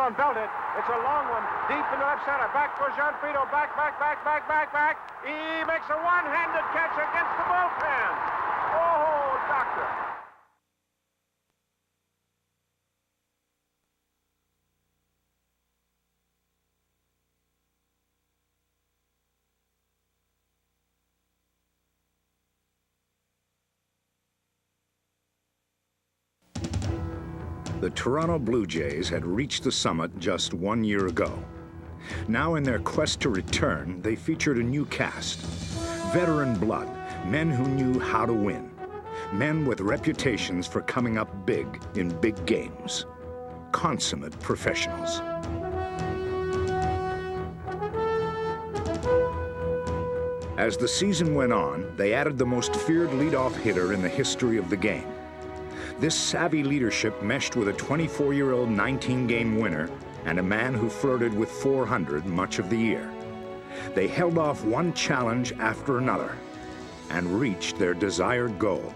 one belted. It's a long one, deep in the left center. Back for Jean Friedel. Back. He makes a one-handed catch against the bullpen. Oh, doctor. The Toronto Blue Jays had reached the summit just 1 year ago. Now, in their quest to return, they featured a new cast. Veteran blood, men who knew how to win. Men with reputations for coming up big in big games. Consummate professionals. As the season went on, they added the most feared leadoff hitter in the history of the game. This savvy leadership meshed with a 24-year-old 19-game winner and a man who flirted with 400 much of the year. They held off one challenge after another and reached their desired goal.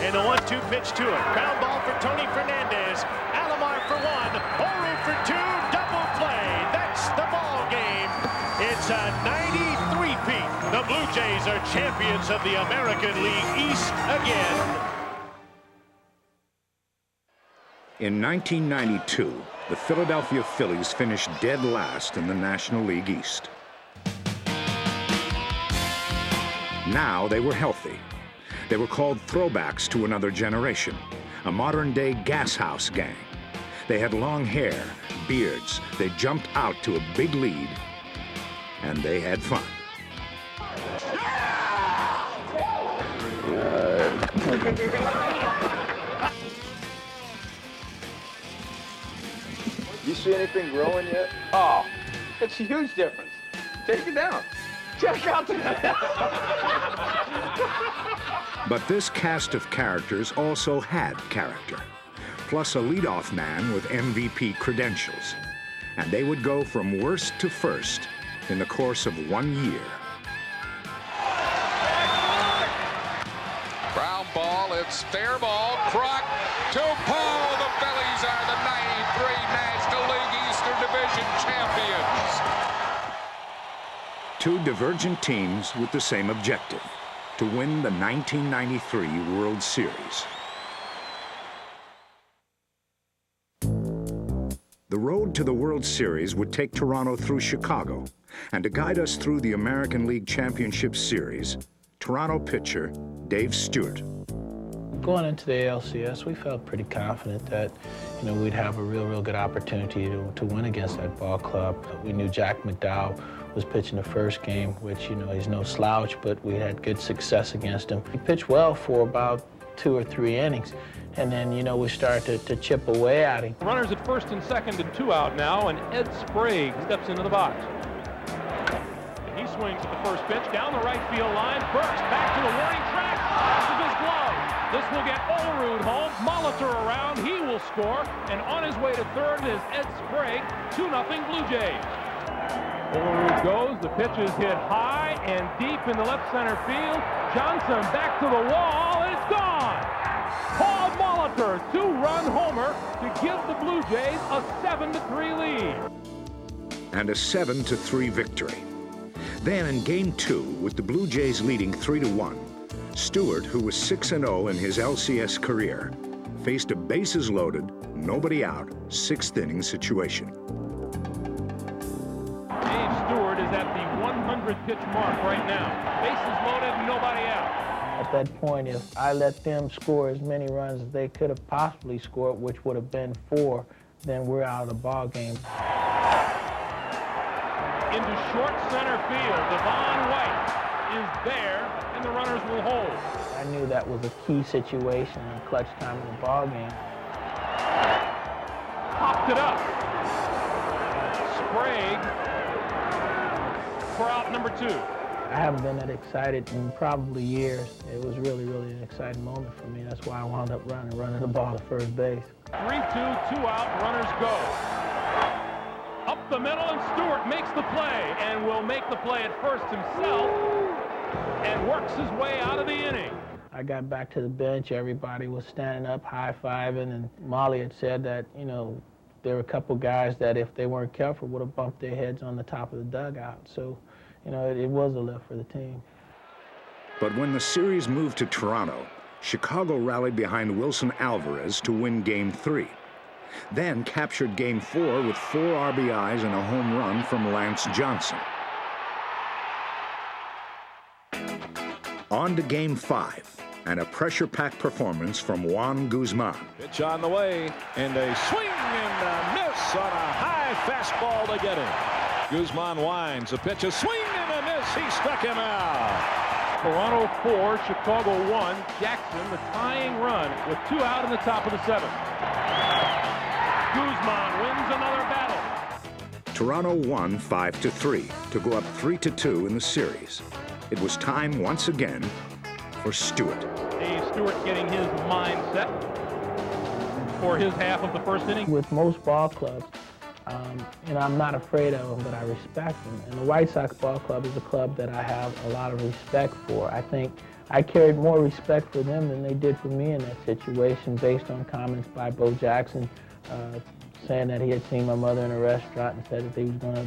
And the 1-2 pitch to it. Ground ball for Tony Fernandez. Alomar for one. Oru for two. Double play. That's the ball game. It's a 93-peat. The Blue Jays are champions of the American League East again. In 1992, the Philadelphia Phillies finished dead last in the National League East. Now they were healthy. They were called throwbacks to another generation, a modern-day gas house gang. They had long hair, beards, they jumped out to a big lead, and they had fun. You see anything growing yet? Oh, it's a huge difference. Take it down. Check out the... But this cast of characters also had character, plus a leadoff man with MVP credentials. And they would go from worst to first in the course of 1 year. Ground ball, it's fair ball. Croc to Paul. The Phillies are the 93 National League Eastern Division champions. Two divergent teams with the same objective, to win the 1993 World Series. The road to the World Series would take Toronto through Chicago, and to guide us through the American League Championship Series, Toronto pitcher Dave Stewart. Going into the ALCS, we felt pretty confident that, we'd have a real good opportunity to win against that ball club. We knew Jack McDowell was pitching the first game, which, he's no slouch, but we had good success against him. He pitched well for about 2 or 3 innings, and then, we started to chip away at him. Runners at first and second and 2 out now, and Ed Sprague steps into the box. And he swings at the first pitch, down the right field line. Burks back to the warning track, with his glove. This will get Olerud home. Molitor around, he will score, and on his way to third is Ed Sprague. 2-0 Blue Jays. Olerud goes, the pitch is hit high and deep in the left center field. Johnson back to the wall, and it's gone! Paul Molitor, 2-run homer to give the Blue Jays a 7-3 lead. And a 7-3 victory. Then in Game 2, with the Blue Jays leading 3-1, Stewart, who was 6-0 in his LCS career, faced a bases-loaded, nobody out, 6th-inning situation. Dave Stewart is at the 100-pitch mark right now. Bases loaded, nobody out. At that point, if I let them score as many runs as they could have possibly scored, which would have been 4, then we're out of the ball game. Into short center field, Devon White is there, and the runners will hold. I knew that was a key situation in clutch time in the ball game. Popped it up. Sprague for out number 2. I haven't been that excited in probably years. It was really an exciting moment for me. That's why I wound up running the ball to first base. 3-2, 2 out, runners go. Up the middle, and Stewart makes the play, and will make the play at first himself, and works his way out of the inning. I got back to the bench, everybody was standing up, high-fiving, and Molly had said that, you know, there were a couple guys that if they weren't careful would have bumped their heads on the top of the dugout. So, you know, it was a lift for the team. But when the series moved to Toronto, Chicago rallied behind Wilson Alvarez to win Game 3. Then captured Game 4 with 4 RBIs and a home run from Lance Johnson. On to Game 5, and a pressure-packed performance from Juan Guzman. Pitch on the way, and a swing and a miss on a high fastball to get him. Guzman winds, a pitch, a swing and a miss. He struck him out. Toronto 4, Chicago 1. Jackson, the tying run with 2 out in the top of the 7th. Guzman wins another battle. Toronto won 5-3 to go up 3-2 in the series. It was time once again for Stewart. Dave Stewart getting his mind set for his half of the first inning. With most ball clubs, you know, I'm not afraid of them, but I respect them. And the White Sox ball club is a club that I have a lot of respect for. I think I carried more respect for them than they did for me in that situation, based on comments by Bo Jackson saying that he had seen my mother in a restaurant and said that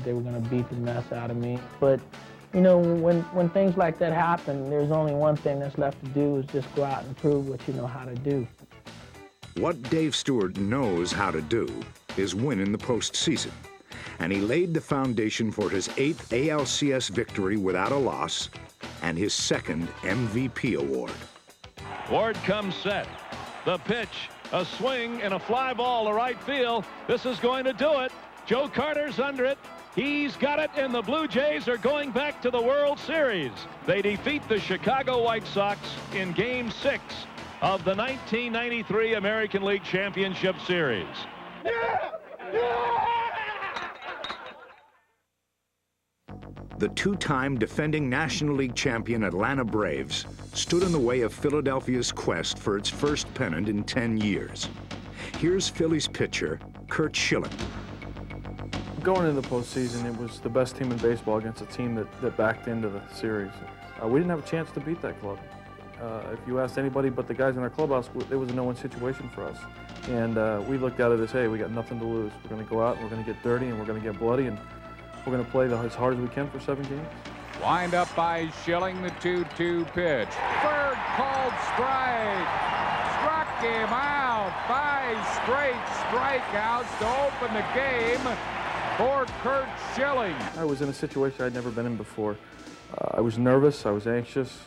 they were gonna beat the mess out of me. But you know, when things like that happen, there's only one thing that's left to do, is just go out and prove what you know how to do. What Dave Stewart knows how to do is win in the postseason, and he laid the foundation for his 8th ALCS victory without a loss and his 2nd MVP award. Ward comes set. The pitch, a swing, and a fly ball to right field. This is going to do it. Joe Carter's under it. He's got it, and the Blue Jays are going back to the World Series. They defeat the Chicago White Sox in Game 6 of the 1993 American League Championship Series. The 2-time defending National League champion Atlanta Braves stood in the way of Philadelphia's quest for its first pennant in 10 years. Here's Phillies pitcher Curt Schilling. Going into the postseason, it was the best team in baseball against a team that backed into the series. We didn't have a chance to beat that club. If you asked anybody but the guys in our clubhouse, it was a no-win situation for us. And we looked at it as, hey, we got nothing to lose. We're going to go out, and we're going to get dirty, and we're going to get bloody, and we're going to play as hard as we can for 7 games. Wind up by Schilling, the 2-2 pitch. Third called strike. Struck him out. 5 straight strikeouts to open the game for Curt Schilling. I was in a situation I'd never been in before. I was nervous, I was anxious.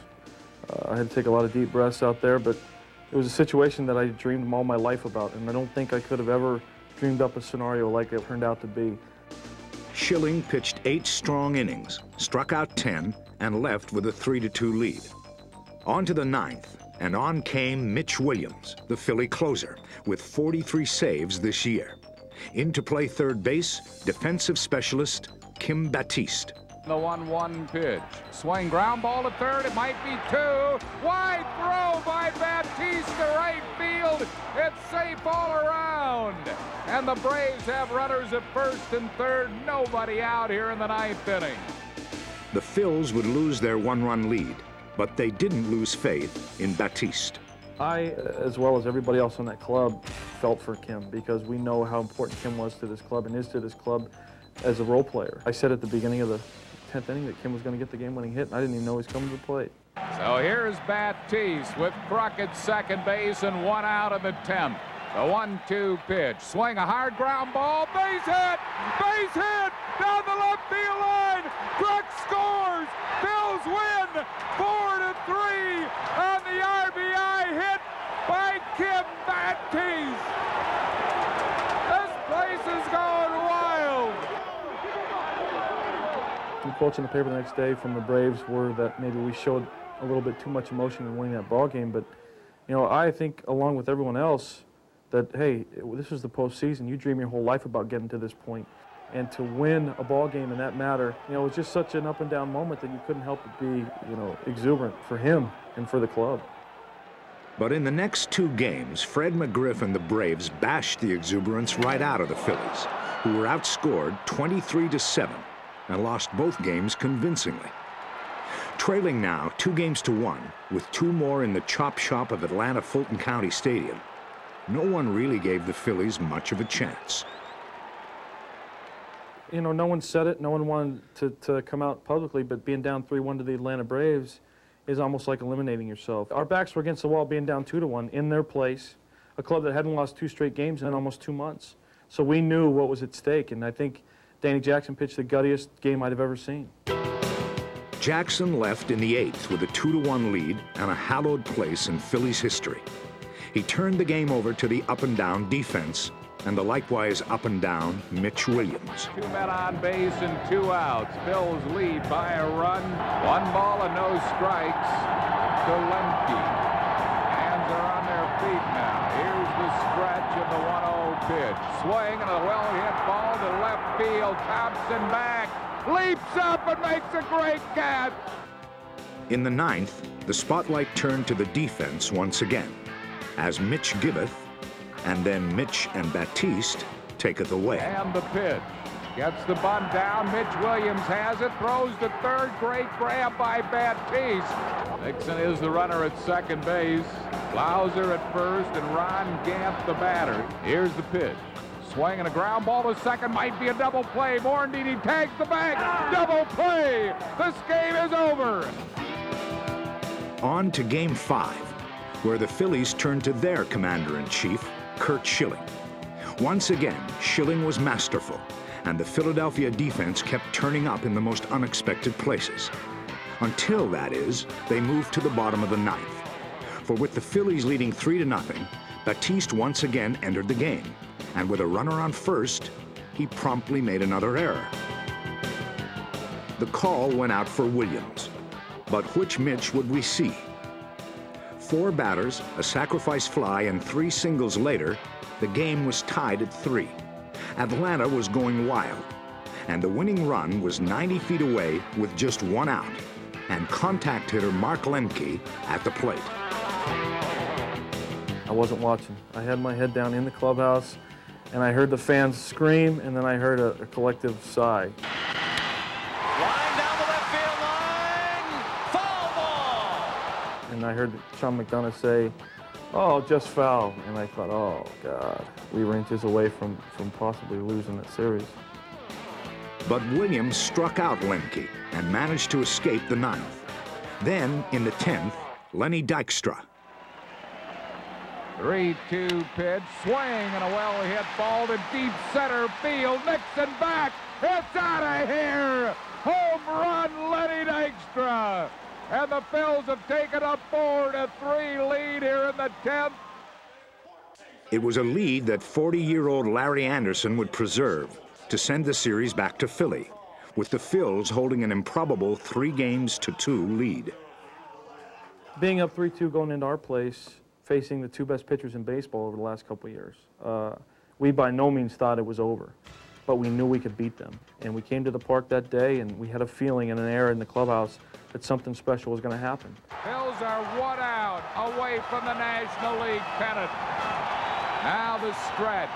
I had to take a lot of deep breaths out there, but it was a situation that I dreamed all my life about, and I don't think I could have ever dreamed up a scenario like it turned out to be. Schilling pitched 8 strong innings, struck out 10, and left with a 3-2 lead. On to the 9th, and on came Mitch Williams, the Philly closer, with 43 saves this year. In to play third base, defensive specialist Kim Batiste. The 1-1 pitch. Swing, ground ball to third. It might be 2. Wide throw by Batiste to right field. It's safe all around. And the Braves have runners at first and third. Nobody out here in the 9th inning. The Phils would lose their 1-run lead, but they didn't lose faith in Batiste. I, as well as everybody else on that club, felt for Kim, because we know how important Kim was to this club and is to this club as a role player. I said at the beginning of the 10th inning that Kim was going to get the game-winning hit, and I didn't even know he was coming to the plate. So here's Batiste with Crockett second base and 1 out in the 10th. The 1-2 pitch. Swing, a hard ground ball. Base hit! Base hit! Down the left field line! Crook scores! Phils win! 4-3 on the RBI hit by Kim Batiste. This place is going wild. The quotes in the paper the next day from the Braves were that maybe we showed a little bit too much emotion in winning that ball game, but you know, I think along with everyone else that, hey, this is the postseason. You dream your whole life about getting to this point, and to win a ball game in that matter, you know, it was just such an up and down moment that you couldn't help but be, you know, exuberant for him and for the club. But in the next 2 games, Fred McGriff and the Braves bashed the exuberance right out of the Phillies, who were outscored 23-7 and lost both games convincingly. Trailing now 2-1, with 2 more in the chop shop of Atlanta Fulton County Stadium, no one really gave the Phillies much of a chance. You know, no one said it, no one wanted to come out publicly, but being down 3-1 to the Atlanta Braves is almost like eliminating yourself. Our backs were against the wall being down 2-1 in their place, a club that hadn't lost 2 straight games in almost 2 months. So we knew what was at stake, and I think Danny Jackson pitched the guttiest game I'd have ever seen. Jackson left in the 8th with a 2-1 lead and a hallowed place in Phillies history. He turned the game over to the up-and-down defense and the likewise up-and-down Mitch Williams. 2 men on base and 2 outs. Phil's lead by a run. 1 ball and no strikes to Lemke. Hands are on their feet now. Here's the stretch of the 1-0 pitch. Swing and a well-hit ball to left field. Thompson back. Leaps up and makes a great catch. In the 9th, the spotlight turned to the defense once again, as Mitch giveth, and then Mitch and Batiste taketh away. And the pitch. Gets the bunt down. Mitch Williams has it. Throws to third. Great grab by Batiste. Nixon is the runner at second base. Lauser at first, and Ron Gant the batter. Here's the pitch. Swing and a ground ball to second. Might be a double play. Morandini tags the bag. Double play. This game is over. On to Game 5, where the Phillies turned to their commander-in-chief, Curt Schilling. Once again, Schilling was masterful, and the Philadelphia defense kept turning up in the most unexpected places. Until, that is, they moved to the bottom of the 9th. For with the Phillies leading 3-0, Batiste once again entered the game, and with a runner on first, he promptly made another error. The call went out for Williams, but which Mitch would we see? 4 batters, a sacrifice fly, and 3 singles later, the game was tied at 3. Atlanta was going wild, and the winning run was 90 feet away with just 1 out, and contact hitter Mark Lemke at the plate. I wasn't watching. I had my head down in the clubhouse, and I heard the fans scream, and then I heard a collective sigh. Line down the left field line. Foul ball. And I heard Sean McDonough say, "Oh, just foul." And I thought, oh, God, we were inches away from possibly losing that series. But Williams struck out Lemke and managed to escape the 9th. Then, in the 10th, Lenny Dykstra. 3-2 pitch, swing and a well-hit ball to deep center field. Nixon back, it's out of here. Home run, Lenny Dykstra. And the Phils have taken a 4-3 lead here in the 10th. It was a lead that 40-year-old Larry Anderson would preserve to send the series back to Philly, with the Phils holding an improbable 3-2 lead. Being up 3-2 going into our place, facing the 2 best pitchers in baseball over the last couple of years, we by no means thought it was over, but we knew we could beat them. And we came to the park that day, and we had a feeling and an air in the clubhouse that something special was going to happen. Phils are 1 out away from the National League pennant. Now the stretch.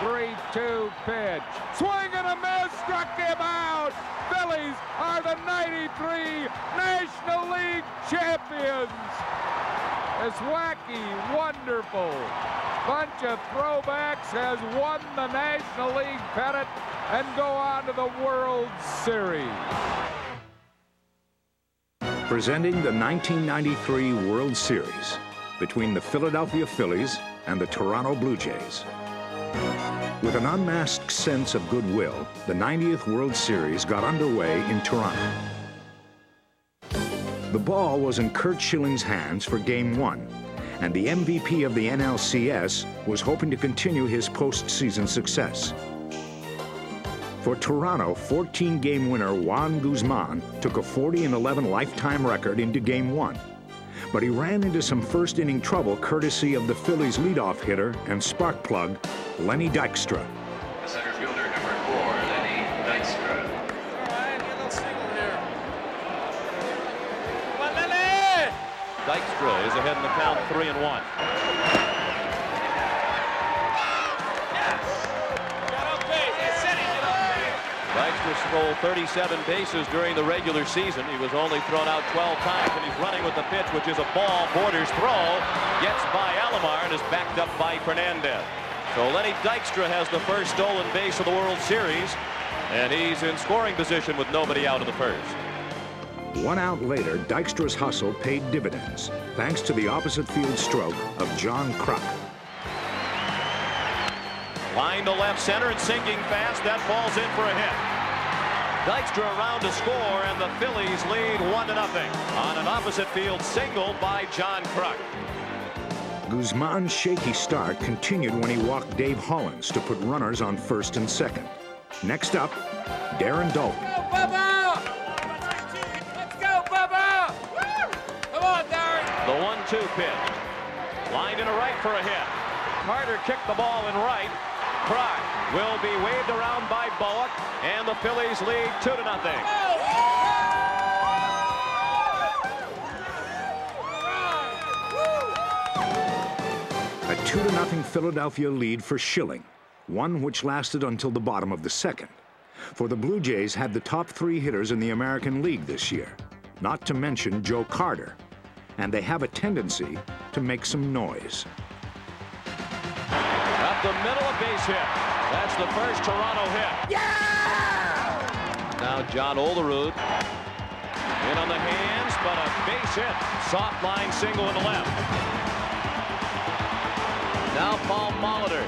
3-2 pitch. Swing and a miss, struck him out. Phillies are the 93 National League champions. This wacky, wonderful bunch of throwbacks has won the National League pennant and go on to the World Series. Presenting the 1993 World Series between the Philadelphia Phillies and the Toronto Blue Jays. With an unmasked sense of goodwill, the 90th World Series got underway in Toronto. The ball was in Curt Schilling's hands for Game 1, and the MVP of the NLCS was hoping to continue his postseason success. For Toronto, 14-game winner Juan Guzman took a 40-11 lifetime record into Game 1. But he ran into some first-inning trouble courtesy of the Phillies' leadoff hitter and spark plug, Lenny Dykstra. The center fielder, number 4, Lenny Dykstra. All right, get a little single here. Come on, Lenny! Dykstra is ahead in the count, 3-1. Dykstra Dykstra stole 37 bases during the regular season. He was only thrown out 12 times, and he's running with the pitch, which is a ball. Borders throw, gets by Alomar, and is backed up by Fernandez. So Lenny Dykstra has the first stolen base of the World Series, and he's in scoring position with nobody out in the first. 1 out later, Dykstra's hustle paid dividends, thanks to the opposite field stroke of John Kruk. Line to left center and sinking fast. That falls in for a hit. Dykstra around to score, and the Phillies lead 1-0 on an opposite field single by John Kruk. Guzman's shaky start continued when he walked Dave Hollins to put runners on first and second. Next up, Darren Dalton. Go, Bubba! Let's go, Bubba! Come on, Darren! The 1-2 pitch. Lined into right for a hit. Carter kicked the ball in right. Kruk will be waved around by Bullock, and the Phillies lead 2-0. A 2-0 Philadelphia lead for Schilling, one which lasted until the bottom of the second. For the Blue Jays had the top 3 hitters in the American League this year, not to mention Joe Carter, and they have a tendency to make some noise. Up the middle, a base hit. That's the first Toronto hit. Yeah! Now John Olerud in on the hands, but a base hit. Soft line single in the left. Now Paul Molitor.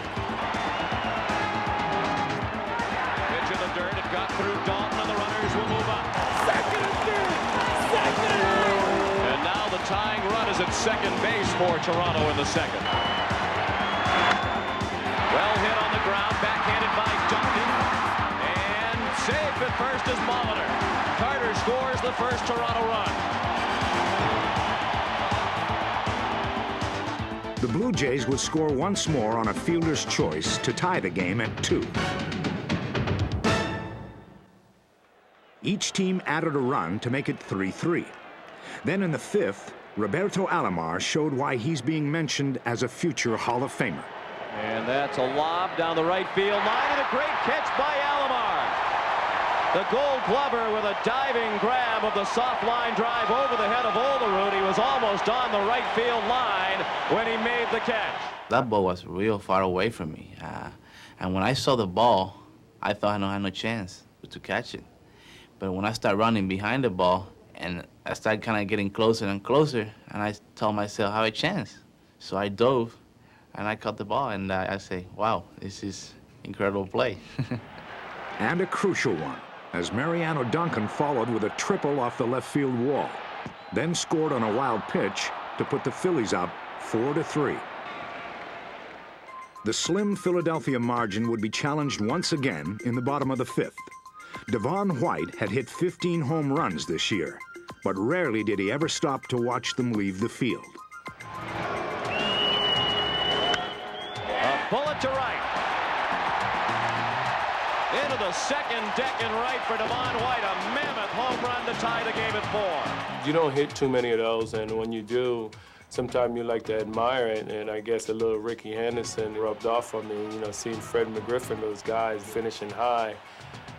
Pitch in the dirt. It got through Dalton, and the runners will move up. Second! And now the tying run is at second base for Toronto in the second. Well hit on the ground, backhanded by Duncan, and safe at first is Molitor. Carter scores the first Toronto run. The Blue Jays would score once more on a fielder's choice to tie the game at 2. Each team added a run to make it 3-3. Then in the 5th, Roberto Alomar showed why he's being mentioned as a future Hall of Famer. And that's a lob down the right field line, and a great catch by Alomar. The Gold Glover with a diving grab of the soft line drive over the head of Olerud. He was almost on the right field line when he made the catch. That ball was real far away from me. And when I saw the ball, I thought I had no chance to catch it. But when I started running behind the ball, and I started kind of getting closer and closer, and I told myself, I have a chance. So I dove, and I caught the ball, and I say, wow, this is incredible play. And a crucial one, as Mariano Duncan followed with a triple off the left field wall, then scored on a wild pitch to put the Phillies up 4-3. The slim Philadelphia margin would be challenged once again in the bottom of the 5th. Devon White had hit 15 home runs this year, but rarely did he ever stop to watch them leave the field. A bullet to right. Into the second deck and right for Devon White. A mammoth home run to tie the game at 4. You don't hit too many of those, and when you do, sometimes you like to admire it, and I guess a little Ricky Henderson rubbed off on me, you know, seeing Fred McGriffin, those guys finishing high,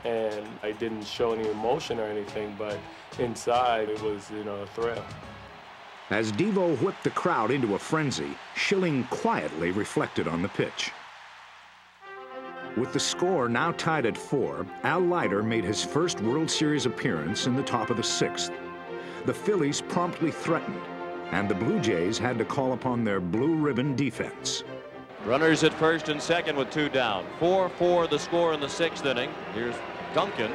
and I didn't show any emotion or anything, but inside it was, you know, a thrill. As Devo whipped the crowd into a frenzy, Schilling quietly reflected on the pitch. With the score now tied at 4, Al Leiter made his first World Series appearance in the top of the 6th. The Phillies promptly threatened, and the Blue Jays had to call upon their blue ribbon defense. Runners at first and second with 2 down. 4-4 the score in the 6th inning. Here's Duncan.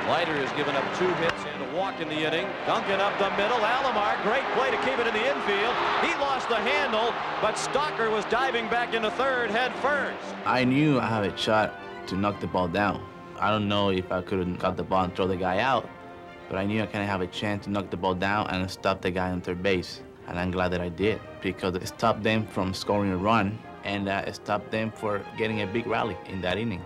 Leiter has given up 2 hits and a walk in the inning. Duncan up the middle. Alomar, great play to keep it in the infield. He lost the handle, but Stalker was diving back into third head first. I knew I had a shot to knock the ball down. I don't know if I could have got the ball and throw the guy out, but I knew I kind of have a chance to knock the ball down and stop the guy on third base. And I'm glad that I did, because it stopped them from scoring a run, and it stopped them for getting a big rally in that inning.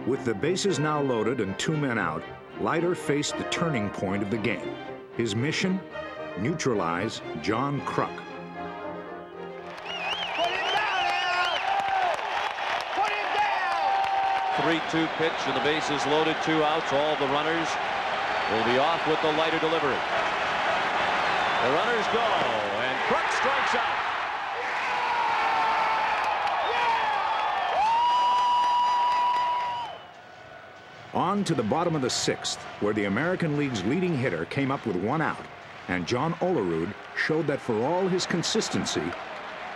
With the bases now loaded and 2 men out, Leiter faced the turning point of the game. His mission? Neutralize John Kruk. Put him down, Al! Put him down! 3-2 pitch and the bases loaded, 2 outs. All the runners will be off with the lighter delivery. The runners go, and Kruk strikes out. On to the bottom of the 6th, where the American League's leading hitter came up with 1 out, and John Olerud showed that for all his consistency,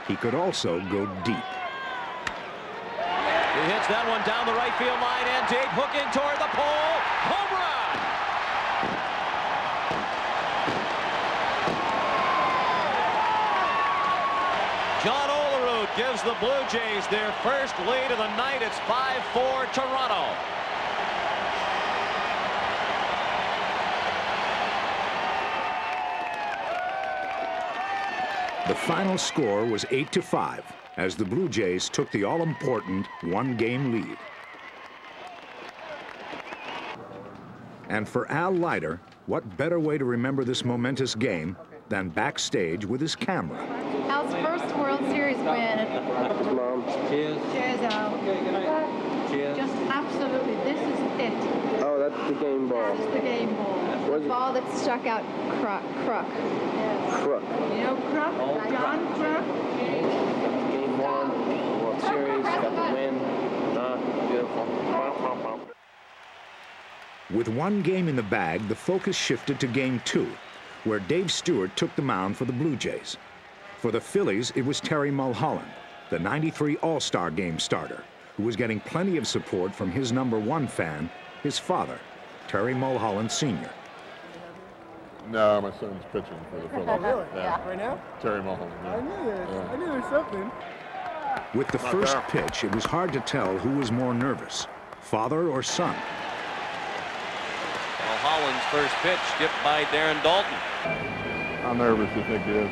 he could also go deep. He hits that one down the right field line and deep, hooking toward the pole. Home run! John Olerud gives the Blue Jays their first lead of the night. It's 5-4 Toronto. The final score was 8-5, as the Blue Jays took the all-important 1-game lead. And for Al Leiter, what better way to remember this momentous game than backstage with his camera? Al's first World Series win. Mom. Cheers. Cheers, Al. Okay, good night. Cheers. Just absolutely, this is it. Oh, that's the game ball. This is the game ball. What is The it? ball that struck out Kruk. Yes. Crook. You know Kruk? John Kruk? Game 1, World Series, got the win. Beautiful. With 1 game in the bag, the focus shifted to Game 2, where Dave Stewart took the mound for the Blue Jays. For the Phillies, it was Terry Mulholland, the '93 All-Star Game starter, who was getting plenty of support from his #1 fan, his father, Terry Mulholland Sr. No, my son's pitching for the Phillies. Oh, really? Yeah. Right now? Terry Mulholland. Yeah. I knew this. Yeah. I knew there was something. With the Not first bad. pitch, it was hard to tell who was more nervous, father or son. Mulholland's first pitch skipped by Darren Dalton. How nervous do you think he is?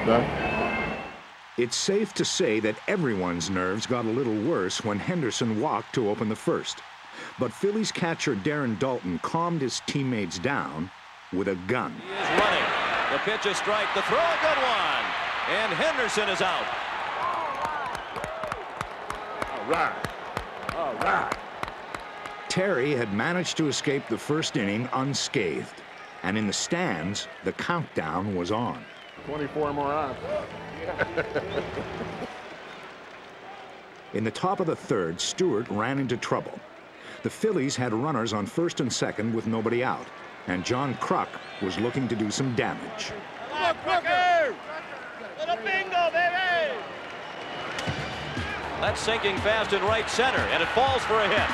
No? It's safe to say that everyone's nerves got a little worse when Henderson walked to open the first. But Phillies catcher Darren Dalton calmed his teammates down with a gun. He is running. The pitch is strike. The throw, a good one. And Henderson is out. All right. All right. Terry had managed to escape the first inning unscathed. And in the stands, the countdown was on. 24 more outs. In the top of the 3rd, Stewart ran into trouble. The Phillies had runners on 1st and 2nd with nobody out, and John Kruk was looking to do some damage. Come on, Crooker! Little bingo, baby! That's sinking fast in right center, and it falls for a hit.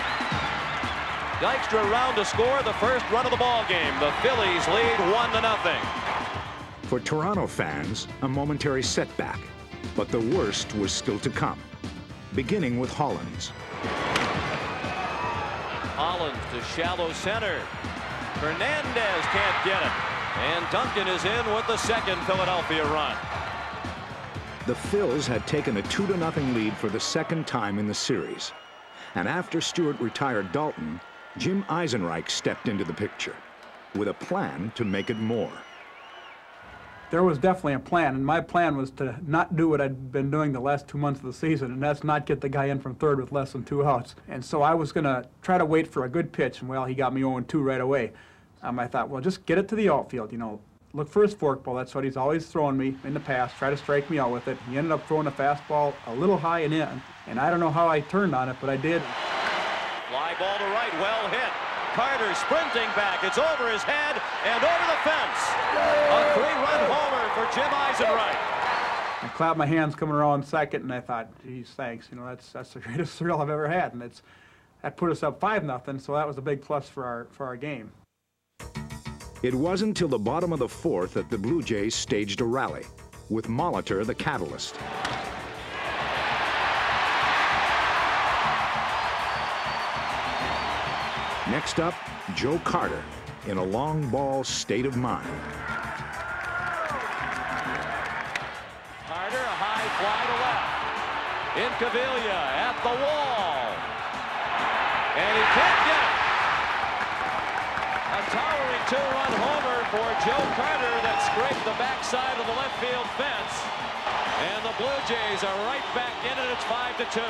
Dykstra around to score the first run of the ball game. The Phillies lead 1-0. For Toronto fans, a momentary setback, but the worst was still to come, beginning with Hollins. Hollins to shallow center. Fernandez can't get it. And Duncan is in with the second Philadelphia run. The Phils had taken a 2-0 lead for the second time in the series. And after Stewart retired Dalton, Jim Eisenreich stepped into the picture with a plan to make it more. There was definitely a plan, and my plan was to not do what I'd been doing the last 2 months of the season, and that's not get the guy in from 3rd with less than 2 outs. And so I was going to try to wait for a good pitch, and well, he got me 0-2 right away. I thought, well, just get it to the outfield, look for his forkball. That's what he's always thrown me in the past, try to strike me out with it. He ended up throwing a fastball a little high and in, and I don't know how I turned on it, but I did. Fly ball to right, well hit. Carter sprinting back. It's over his head and over the fence. A 3-run homer for Jim Eisenreich. I clapped my hands coming around second, and I thought, geez, thanks. That's the greatest thrill I've ever had, and that put us up 5-0. So that was a big plus for our game. It wasn't till the bottom of the 4th that the Blue Jays staged a rally, with Molitor the catalyst. Next up, Joe Carter in a long ball state of mind. Carter, a high fly to left. Incaviglia at the wall. And he can't get it. A towering 2-run homer for Joe Carter that scraped the backside of the left field fence. And the Blue Jays are right back in it. It's 5-2.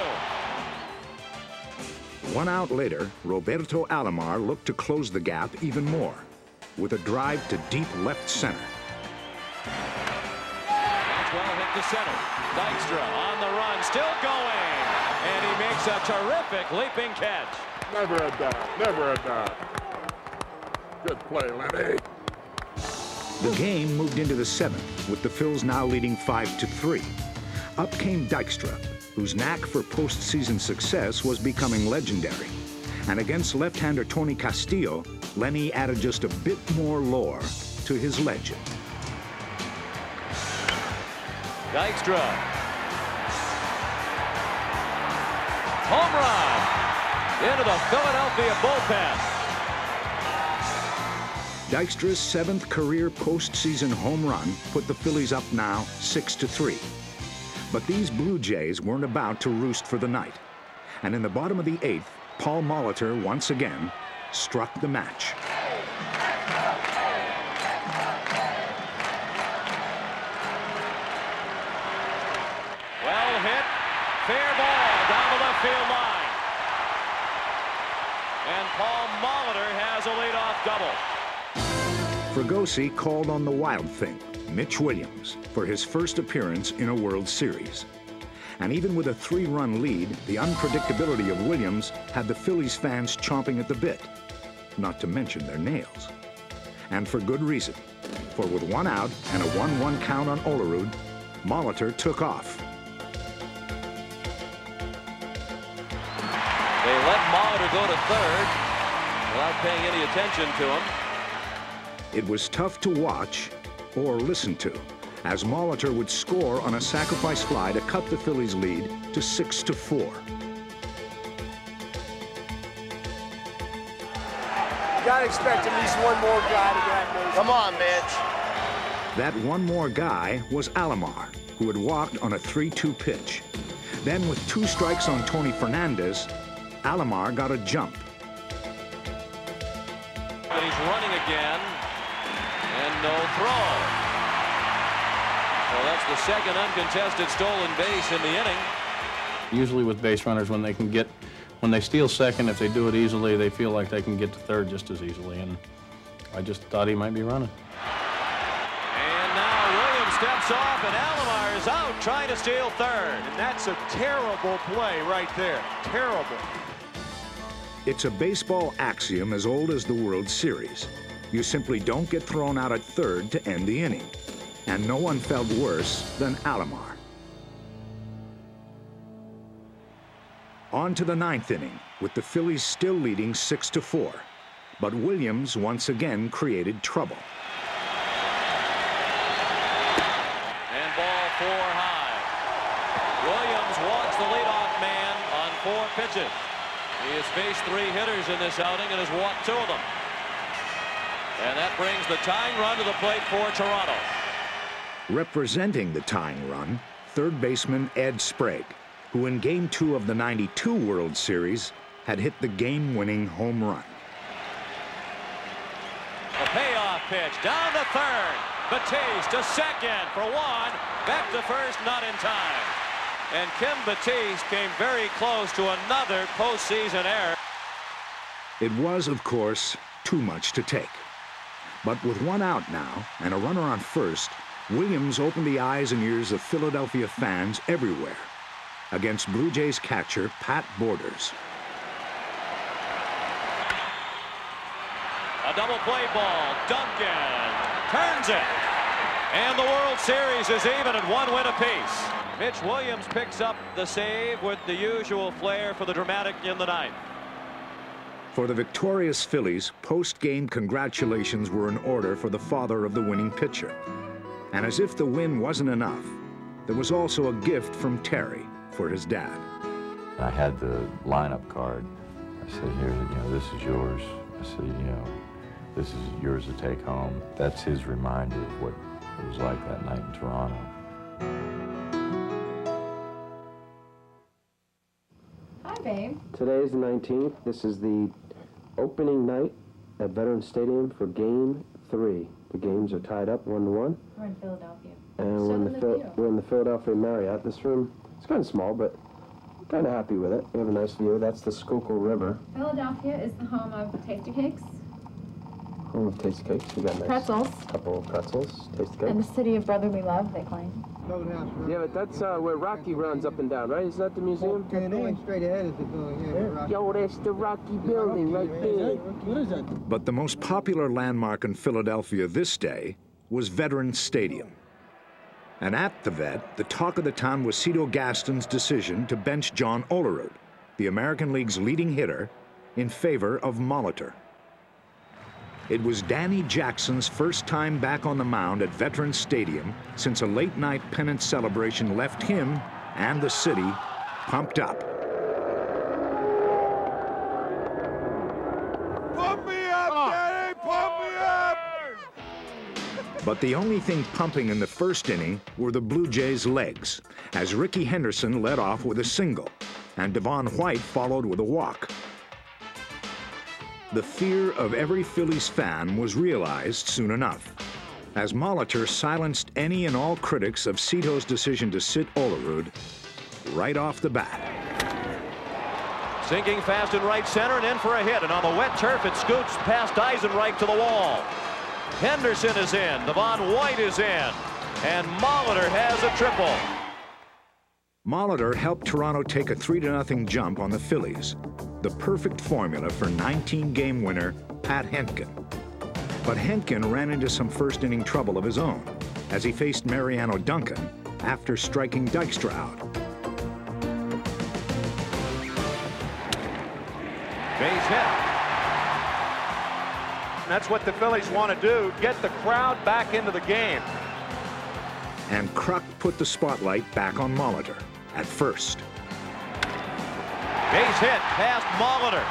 1 out later, Roberto Alomar looked to close the gap even more with a drive to deep left center. That's well hit to center. Dykstra on the run, still going. And he makes a terrific leaping catch. Never a doubt, never a doubt. Good play, Lenny. The game moved into the 7th, with the Phils now leading 5-3. Up came Dykstra, whose knack for postseason success was becoming legendary. And against left-hander Tony Castillo, Lenny added just a bit more lore to his legend. Dykstra. Home run into the Philadelphia bullpen. Dykstra's 7th career postseason home run put the Phillies up now 6-3. But these Blue Jays weren't about to roost for the night. And in the bottom of the 8th, Paul Molitor once again struck the match. Well hit, fair ball down the left field line. And Paul Molitor has a leadoff double. Fregosi called on the wild thing, Mitch Williams, for his first appearance in a World Series. And even with a 3-run lead, the unpredictability of Williams had the Phillies fans chomping at the bit, not to mention their nails. And for good reason, for with 1 out and a 1-1 count on Olerud, Molitor took off. They let Molitor go to third without paying any attention to him. It was tough to watch or listen to, as Molitor would score on a sacrifice fly to cut the Phillies' lead to 6-4. You gotta expect at least one more guy to get base. Come on, Mitch. That one more guy was Alomar, who had walked on a 3-2 pitch. Then with 2 strikes on Tony Fernandez, Alomar got a jump. But he's running again. And no throw. Well, that's the second uncontested stolen base in the inning. Usually with base runners, when they steal second, if they do it easily, they feel like they can get to third just as easily. And I just thought he might be running. And now Williams steps off, and Alomar is out trying to steal third. And that's a terrible play right there. Terrible. It's a baseball axiom as old as the World Series. You simply don't get thrown out at third to end the inning. And no one felt worse than Alomar. On to the 9th inning, with the Phillies still leading 6-4. But Williams once again created trouble. And ball 4 high. Williams walks the leadoff man on 4 pitches. He has faced 3 hitters in this outing and has walked 2 of them. And that brings the tying run to the plate for Toronto. Representing the tying run, third baseman Ed Sprague, who in Game 2 of the '92 World Series had hit the game-winning home run. A payoff pitch down to third. Batiste to second for 1. Back to first, not in time. And Kim Batiste came very close to another postseason error. It was, of course, too much to take. But with 1 out now and a runner on first, Williams opened the eyes and ears of Philadelphia fans everywhere against Blue Jays catcher Pat Borders. A double play ball. Duncan turns it. And the World Series is even at 1 win apiece. Mitch Williams picks up the save with the usual flair for the dramatic in the 9th. For the victorious Phillies, post-game congratulations were in order for the father of the winning pitcher. And as if the win wasn't enough, there was also a gift from Terry for his dad. I had the lineup card. I said, here, this is yours. I said, this is yours to take home. That's his reminder of what it was like that night in Toronto. Hi, babe. Today is the 19th. This is the opening night at Veterans Stadium for Game 3. The games are tied up 1-1. We're in Philadelphia. And we're in the Philadelphia Marriott. This room, it's kind of small, but Kind of happy with it. We have a nice view. That's the Schuylkill River. Philadelphia is the home of Tasty Cakes. Home of Tasty Cakes. We got a nice Pretzels. couple of pretzels. Tasty Cakes. And the city of brotherly love, they claim. Yeah, but that's where Rocky runs up and down, right? Isn't that the museum? Going straight ahead is the building, yeah. Yo, that's the Rocky building right there. What is that? But the most popular landmark in Philadelphia this day was Veterans Stadium. And at the Vet, the talk of the town was Cito Gaston's decision to bench John Olerud, the American League's leading hitter, in favor of Molitor. It was Danny Jackson's first time back on the mound at Veterans Stadium since a late-night pennant celebration left him and the city pumped up. Pump me up, Danny! Pump me up! But the only thing pumping in the first inning were the Blue Jays' legs, as Ricky Henderson led off with a single, and Devon White followed with a walk. The fear of every Phillies fan was realized soon enough, as Molitor silenced any and all critics of Cito's decision to sit Olerud right off the bat. Sinking fast in right center and in for a hit. And on the wet turf, it scoots past Eisenreich to the wall. Henderson is in. Devon White is in. And Molitor has a triple. Molitor helped Toronto take a 3-0 jump on the Phillies, the perfect formula for 19-game winner Pat Hentgen. But Hentgen ran into some first-inning trouble of his own as he faced Mariano Duncan after striking Dykstra out. Base hit. That's what the Phillies want to do, get the crowd back into the game. And Kruk put the spotlight back on Molitor at first. Base hit past Molitor.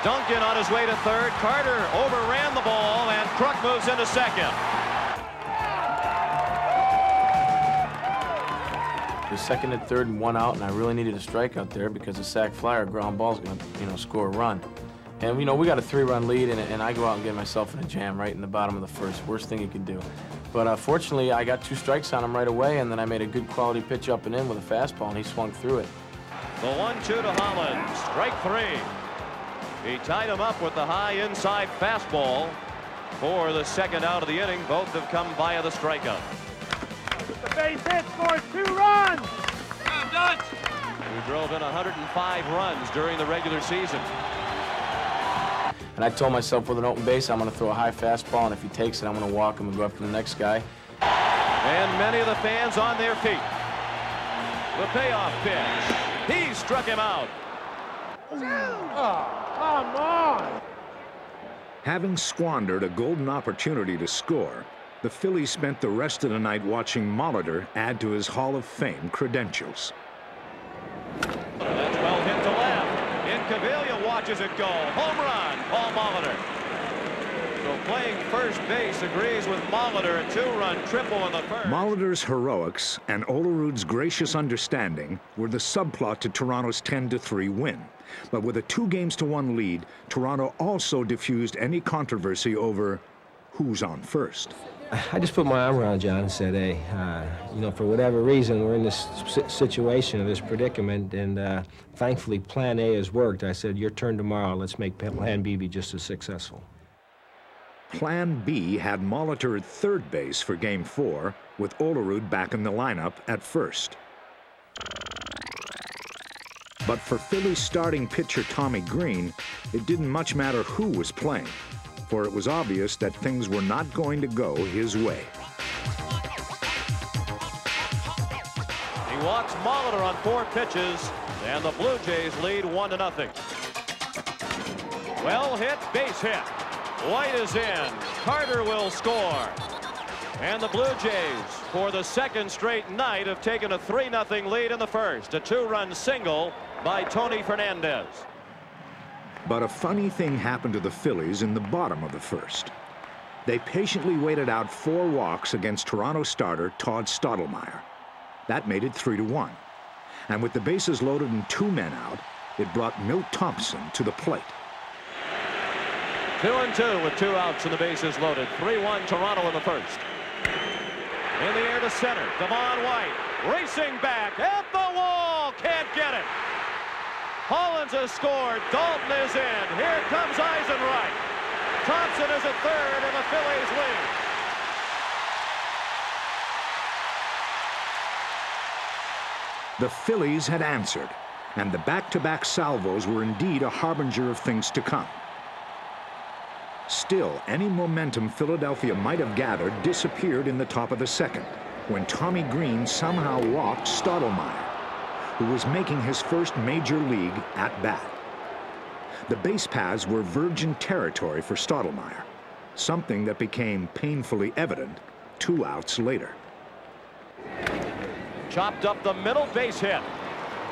Duncan on his way to third. Carter overran the ball, and Kruk moves into second. It was second and third and one out, and I really needed a strikeout there because a sac fly or ground ball's going to, score a run. And, we got a 3-run lead, and I go out and get myself in a jam right in the bottom of the first. Worst thing you can do. But fortunately, I got 2 strikes on him right away, and then I made a good quality pitch up and in with a fastball, and he swung through it. The 1-2 to Holland. Strike 3. He tied him up with the high inside fastball for the second out of the inning. Both have come via the strikeout. The base hit scores 2 runs. We drove in 105 runs during the regular season. And I told myself with an open base, I'm going to throw a high fastball, and if he takes it, I'm going to walk him and go up to the next guy. And many of the fans on their feet. The payoff pitch. He struck him out. Oh, come on. Having squandered a golden opportunity to score, the Phillies spent the rest of the night watching Molitor add to his Hall of Fame credentials. That's well hit to left. Incaviglia watches it go. Home run, Paul Molitor. So playing first base agrees with Molitor. A 2-run triple in the first. Molitor's heroics and Olerud's gracious understanding were the subplot to Toronto's 10-3 win. But with a 2-1 lead, Toronto also diffused any controversy over who's on first. I just put my arm around John and said, hey, for whatever reason, we're in this situation, this predicament, and thankfully Plan A has worked. I said, your turn tomorrow. Let's make Plan B be just as successful. Plan B had Molitor at third base for Game 4, with Olerud back in the lineup at first. But for Phillies starting pitcher Tommy Green, it didn't much matter who was playing, for it was obvious that things were not going to go his way. He walks Molitor on 4 pitches, and the Blue Jays lead 1-0. Well hit, base hit. White is in. Carter will score. And the Blue Jays, for the second straight night, have taken a 3-0 lead in the first. A 2-run single by Tony Fernandez. But a funny thing happened to the Phillies in the bottom of the first. They patiently waited out 4 walks against Toronto starter Todd Stottlemyre. That made it 3-1. And with the bases loaded and 2 men out, it brought Milt Thompson to the plate. 2-2 with 2 outs and the bases loaded. 3-1 Toronto in the first. In the air to center, Devon White racing back at the wall, can't get it. Hollins has scored. Dalton is in. Here comes Eisenreich. Thompson is at third, and the Phillies lead. The Phillies had answered, and the back-to-back salvos were indeed a harbinger of things to come. Still, any momentum Philadelphia might have gathered disappeared in the top of the second, when Tommy Green somehow walked Stottlemyre, who was making his first major league at-bat. The base paths were virgin territory for Stottlemyre, something that became painfully evident 2 outs later. Chopped up the middle, base hit.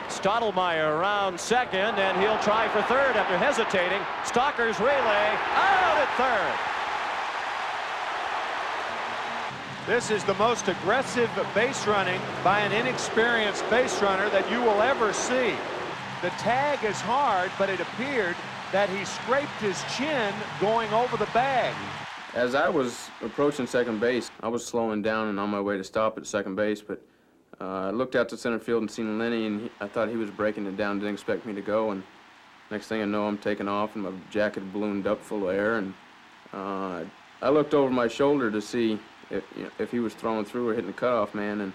Stottlemyre around second, and he'll try for third after hesitating. Stocker's relay, out at third. This is the most aggressive base running by an inexperienced base runner that you will ever see. The tag is hard, but it appeared that he scraped his chin going over the bag. As I was approaching second base, I was slowing down and on my way to stop at second base, but I looked out to center field and seen Lenny, and I thought he was breaking it down, didn't expect me to go, and next thing I know, I'm taking off, and my jacket ballooned up full of air, and I looked over my shoulder to see if he was throwing through or hitting the cutoff man, and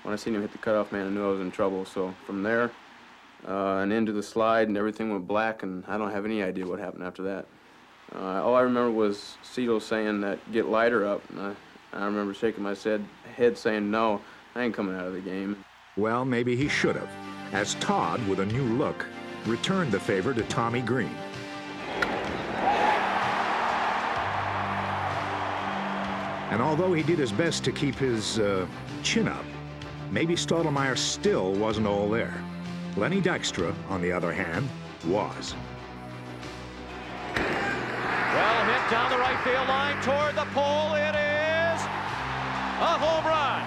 when I seen him hit the cutoff man, I knew I was in trouble. So from there and into the slide, and everything went black, and I don't have any idea what happened after that. All I remember was Cito saying that, "Get lighter up," and I remember shaking my head saying, "No, I ain't coming out of the game." Well, maybe he should have, as Todd, with a new look, returned the favor to Tommy Green. And although he did his best to keep his chin up, maybe Stottlemyre still wasn't all there. Lenny Dykstra, on the other hand, was. Well hit down the right field line toward the pole. It is a home run.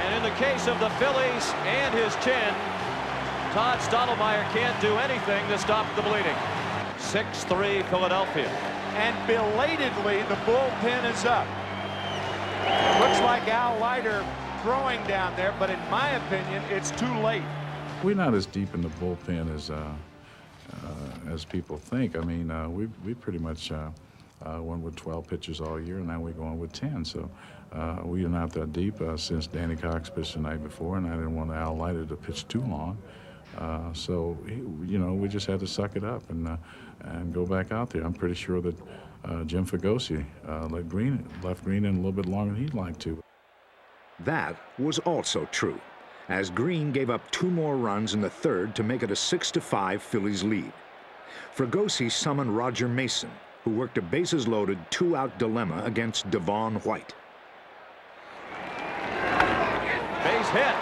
And in the case of the Phillies and his chin, Todd Stottlemyre can't do anything to stop the bleeding. 6-3 Philadelphia. And belatedly, the bullpen is up. Looks like Al Leiter throwing down there, but in my opinion, it's too late. We're not as deep in the bullpen as people think. I mean, we pretty much went with 12 pitchers all year, and now we're going with 10. So we are not that deep since Danny Cox pitched the night before, and I didn't want Al Leiter to pitch too long. So we just had to suck it up and go back out there. I'm pretty sure that Jim Fagosi left Green in a little bit longer than he'd like to. That was also true, as Green gave up 2 more runs in the third to make it a 6-5 Phillies lead. Fagosi summoned Roger Mason, who worked a bases-loaded 2-out dilemma against Devon White. Base hit.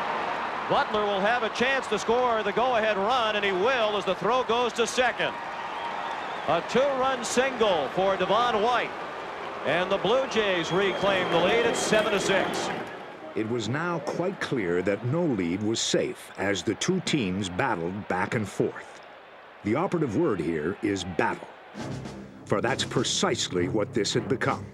Butler will have a chance to score the go-ahead run, and he will as the throw goes to second. A 2-run single for Devon White, and the Blue Jays reclaim the lead at 7-6. It was now quite clear that no lead was safe as the two teams battled back and forth. The operative word here is battle, for that's precisely what this had become.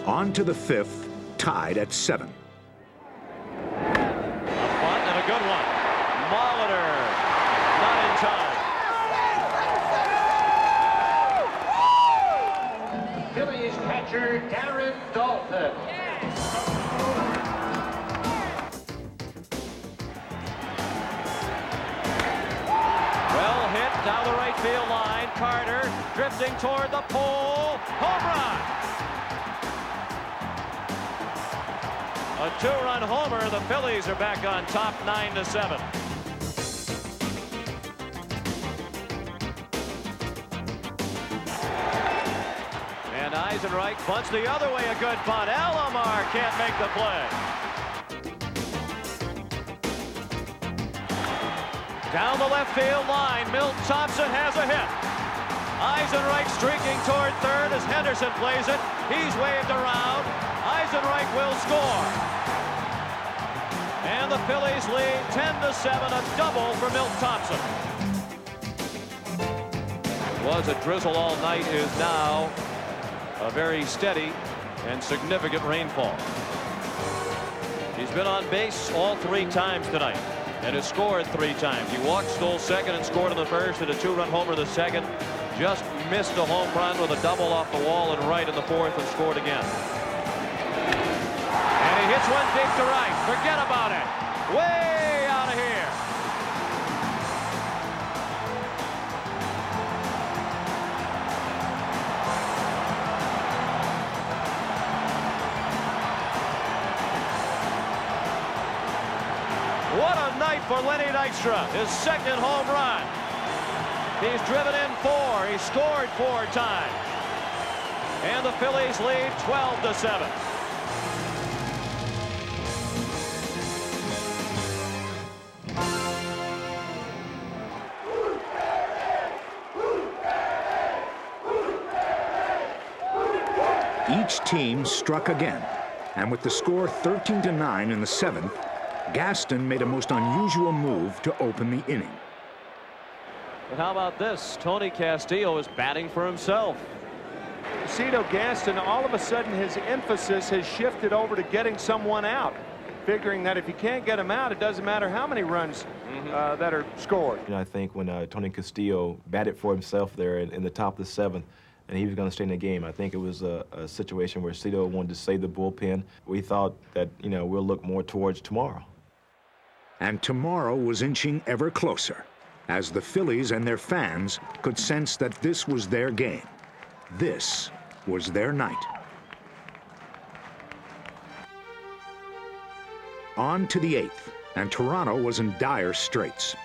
On to the 5th, tied at 7. A bunt and a good one. Molitor, not in time. Phillies catcher Darren Dalton. Well hit down the right field line. Carter drifting toward the pole. Home run. A 2-run homer. The Phillies are back on top 9-7. And Eisenreich bunts the other way. A good bunt. Alomar can't make the play. Down the left field line. Milt Thompson has a hit. Eisenreich streaking toward third as Henderson plays it. He's waved around. Eisenreich will score. And the Phillies lead 10-7, a double for Milt Thompson. Was a drizzle all night, is now a very steady and significant rainfall. He's been on base all 3 times tonight and has scored 3 times. He walked, stole second, and scored in the first, and a 2-run homer the second. Just missed a home run with a double off the wall and right in the fourth and scored again. And he hits one deep to right. Forget about it. Way out of here. What a night for Lenny Dykstra. His second home run. He's driven in 4. He scored 4 times. And the Phillies lead 12-7. Each team struck again, and with the score 13-9 in the 7th, Gaston made a most unusual move to open the inning. But how about this? Tony Castillo is batting for himself. Cito Gaston, all of a sudden his emphasis has shifted over to getting someone out, figuring that if you can't get him out, it doesn't matter how many runs that are scored. I think when Tony Castillo batted for himself there in the top of the 7th, and he was going to stay in the game, I think it was a situation where Cito wanted to save the bullpen. We thought that, we'll look more towards tomorrow. And tomorrow was inching ever closer, as the Phillies and their fans could sense that this was their game. This was their night. On to the 8th, and Toronto was in dire straits.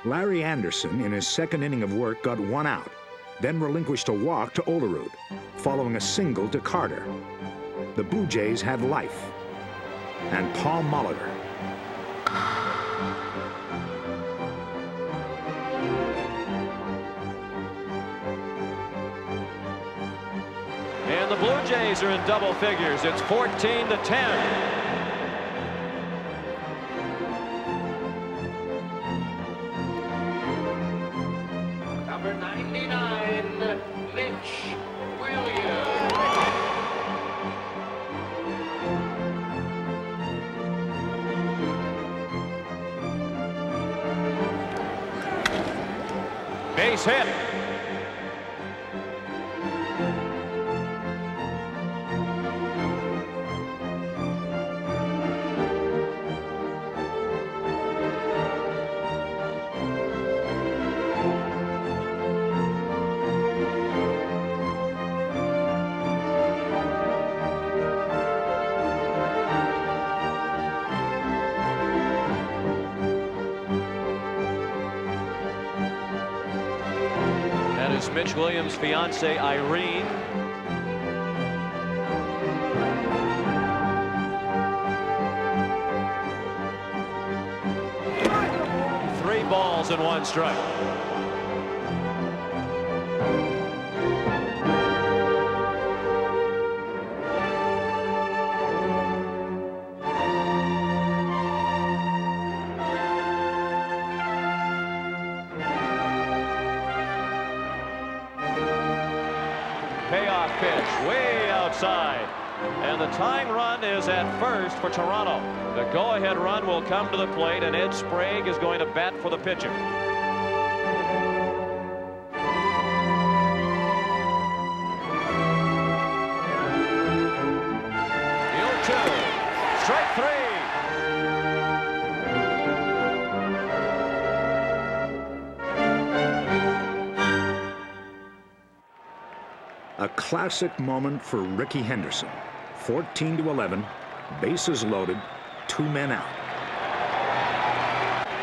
Larry Anderson, in his second inning of work, got 1 out, then relinquished a walk to Olerud, following a single to Carter. The Blue Jays had life, and Paul Molitor. And the Blue Jays are in double figures. It's 14-10. Number 99, Lynch Williams. Base hit. Mitch Williams' fiancee Irene. Three balls and 1 strike. Payoff pitch way outside, and the tying run is at first for Toronto. The go-ahead run will come to the plate, and Ed Sprague is going to bat for the pitcher. 0-2, strike 3. A classic moment for Ricky Henderson. 14-11, bases loaded, 2 men out.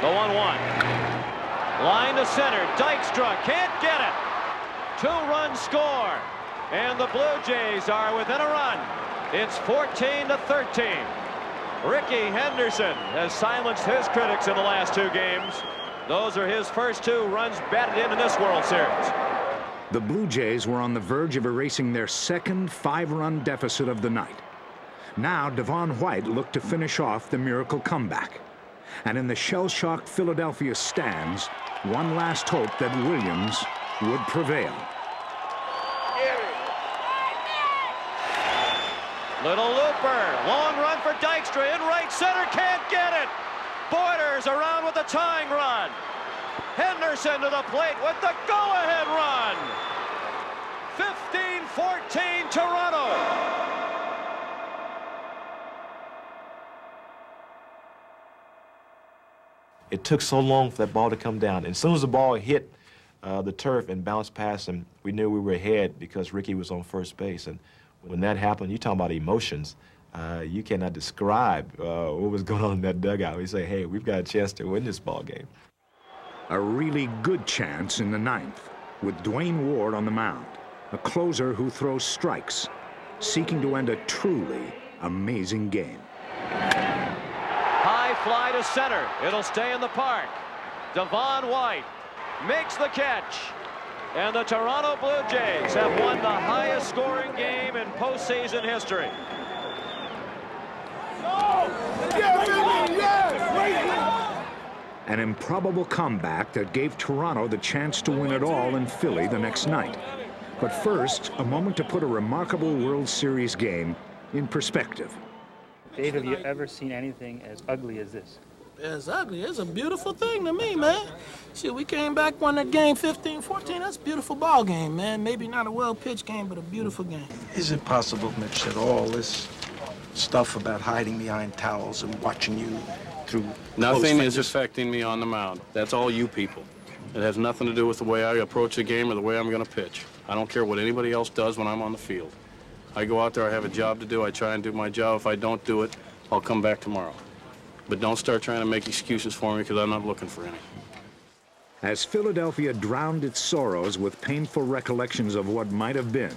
The 1-1. Line to center. Dykstra can't get it. 2-run score. And the Blue Jays are within a run. It's 14-13. Ricky Henderson has silenced his critics in the last 2 games. Those are his first 2 runs batted in this World Series. The Blue Jays were on the verge of erasing their second 5-run deficit of the night. Now, Devon White looked to finish off the miracle comeback. And in the shell-shocked Philadelphia stands, one last hope that Williams would prevail. Little looper, long run for Dykstra in right center, can't get it. Borders around with the tying run. Henderson to the plate with the go-ahead run. 15-14 Toronto. It took so long for that ball to come down. And as soon as the ball hit the turf and bounced past him, we knew we were ahead because Ricky was on first base. And when that happened, you're talking about emotions. You cannot describe what was going on in that dugout. We say, hey, we've got a chance to win this ball game. A really good chance in the ninth, with Dwayne Ward on the mound, a closer who throws strikes, seeking to end a truly amazing game. High fly to center. It'll stay in the park. Devon White makes the catch. And the Toronto Blue Jays have won the highest scoring game in postseason history. An improbable comeback that gave Toronto the chance to win it all in Philly the next night. But first, a moment to put a remarkable World Series game in perspective. Dave, have you ever seen anything as ugly as this? It's ugly. It's a beautiful thing to me, man. Shit, we came back, won that game 15-14. That's a beautiful ball game, man. Maybe not a well-pitched game, but a beautiful game. Is it possible, Mitch, that all this stuff about hiding behind towels and watching you through... Nothing is affecting me on the mound. That's all you people. It has nothing to do with the way I approach the game or the way I'm going to pitch. I don't care what anybody else does when I'm on the field. I go out there, I have a job to do, I try and do my job. If I don't do it, I'll come back tomorrow. But don't start trying to make excuses for me because I'm not looking for any. As Philadelphia drowned its sorrows with painful recollections of what might have been,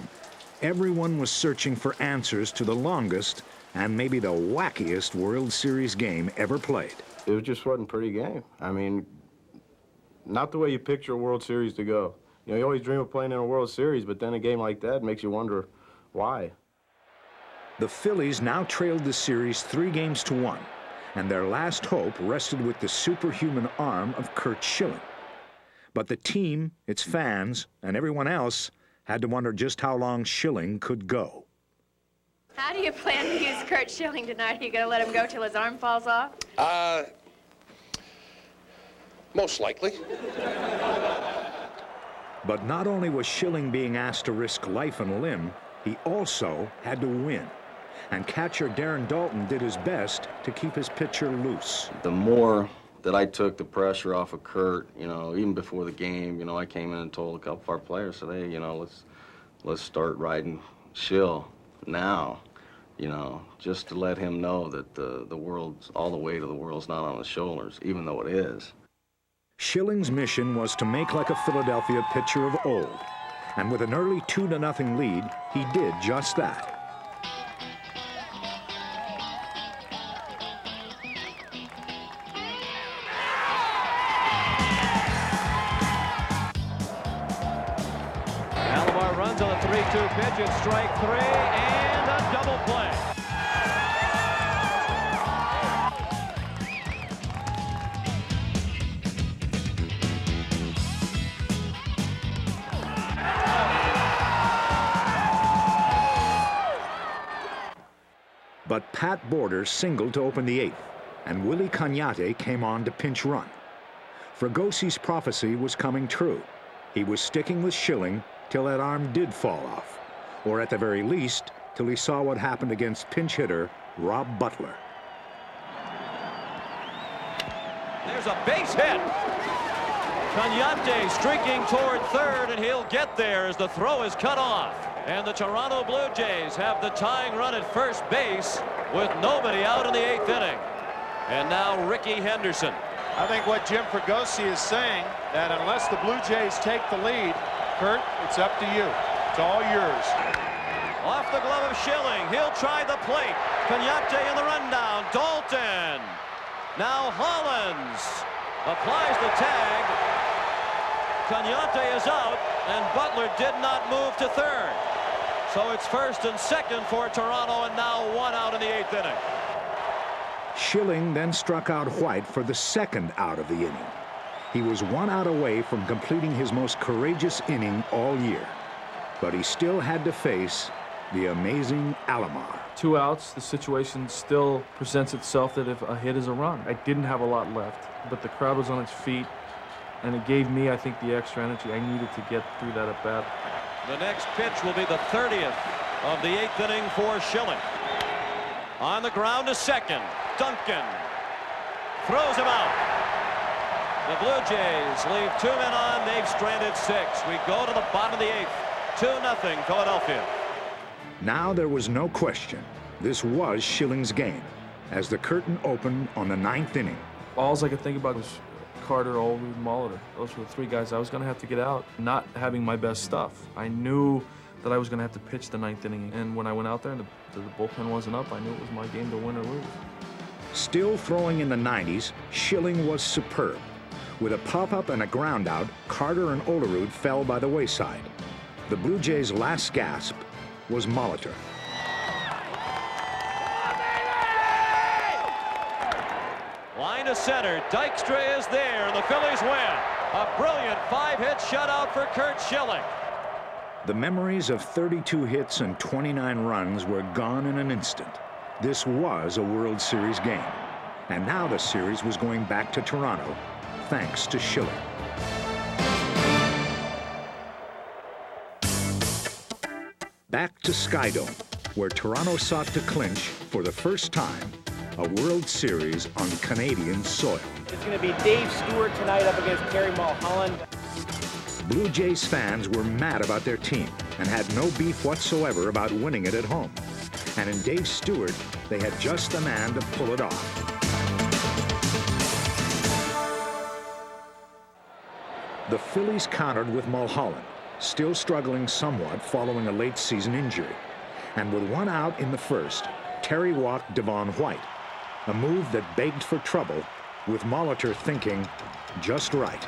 everyone was searching for answers to the longest and maybe the wackiest World Series game ever played. It just wasn't a pretty game. I mean, not the way you picture a World Series to go. You know, you always dream of playing in a World Series, but then a game like that makes you wonder why. The Phillies now trailed the series 3-1, and their last hope rested with the superhuman arm of Curt Schilling. But the team, its fans, and everyone else had to wonder just how long Schilling could go. How do you plan to use Curt Schilling tonight? Are you going to let him go till his arm falls off? Most likely. But not only was Schilling being asked to risk life and limb, he also had to win. And catcher Darren Daulton did his best to keep his pitcher loose. The more that I took the pressure off of Curt, you know, even before the game, you know, I came in and told a couple of our players, said, hey, you know, let's start riding Schill now, you know, just to let him know that the world's, all the weight of the world's not on his shoulders, even though it is. Schilling's mission was to make like a Philadelphia pitcher of old. And with an early 2-0 lead, he did just that. Alomar runs on the 3-2 pitch. It's strike 3 and a double play. But Pat Borders singled to open the 8th, and Willie Cañate came on to pinch run. Fragosi's prophecy was coming true. He was sticking with Schilling till that arm did fall off, or at the very least, till he saw what happened against pinch hitter Rob Butler. There's a base hit. Cañate streaking toward third, and he'll get there as the throw is cut off. And the Toronto Blue Jays have the tying run at first base with nobody out in the 8th inning. And now Ricky Henderson. I think what Jim Fregosi is saying, that unless the Blue Jays take the lead, Curt, it's up to you. It's all yours. Off the glove of Schilling. He'll try the plate. Cañate in the rundown. Daulton. Now Hollins applies the tag. Cañete is out, and Butler did not move to third. So it's first and second for Toronto, and now one out in the 8th inning. Schilling then struck out White for the second out of the inning. He was 1 out away from completing his most courageous inning all year, but he still had to face the amazing Alomar. 2 outs, the situation still presents itself that if a hit is a run. I didn't have a lot left, but the crowd was on its feet, and it gave me, I think, the extra energy I needed to get through that at bat. The next pitch will be the 30th of the 8th inning for Schilling. On the ground to second. Duncan throws him out. The Blue Jays leave 2 men on. They've stranded 6. We go to the bottom of the 8th. 2-0 Philadelphia. Now there was no question. This was Schilling's game as the curtain opened on the 9th inning. All I could think about was Carter, Olerud, Molitor. Those were the 3 guys I was going to have to get out, not having my best stuff. I knew that I was going to have to pitch the 9th inning, and when I went out there and the bullpen wasn't up, I knew it was my game to win or lose. Still throwing in the 90s, Schilling was superb. With a pop-up and a ground-out, Carter and Olerud fell by the wayside. The Blue Jays' last gasp was Molitor. Line to center. Dykstra is there, and the Phillies win. A brilliant 5-hit shutout for Curt Schilling. The memories of 32 hits and 29 runs were gone in an instant. This was a World Series game, and now the series was going back to Toronto, thanks to Schilling. Back to Skydome, where Toronto sought to clinch, for the first time, a World Series on Canadian soil. It's going to be Dave Stewart tonight up against Terry Mulholland. Blue Jays fans were mad about their team and had no beef whatsoever about winning it at home. And in Dave Stewart, they had just the man to pull it off. The Phillies countered with Mulholland, still struggling somewhat following a late season injury. And with 1 out in the first, Terry walked Devon White, a move that begged for trouble, with Molitor thinking just right.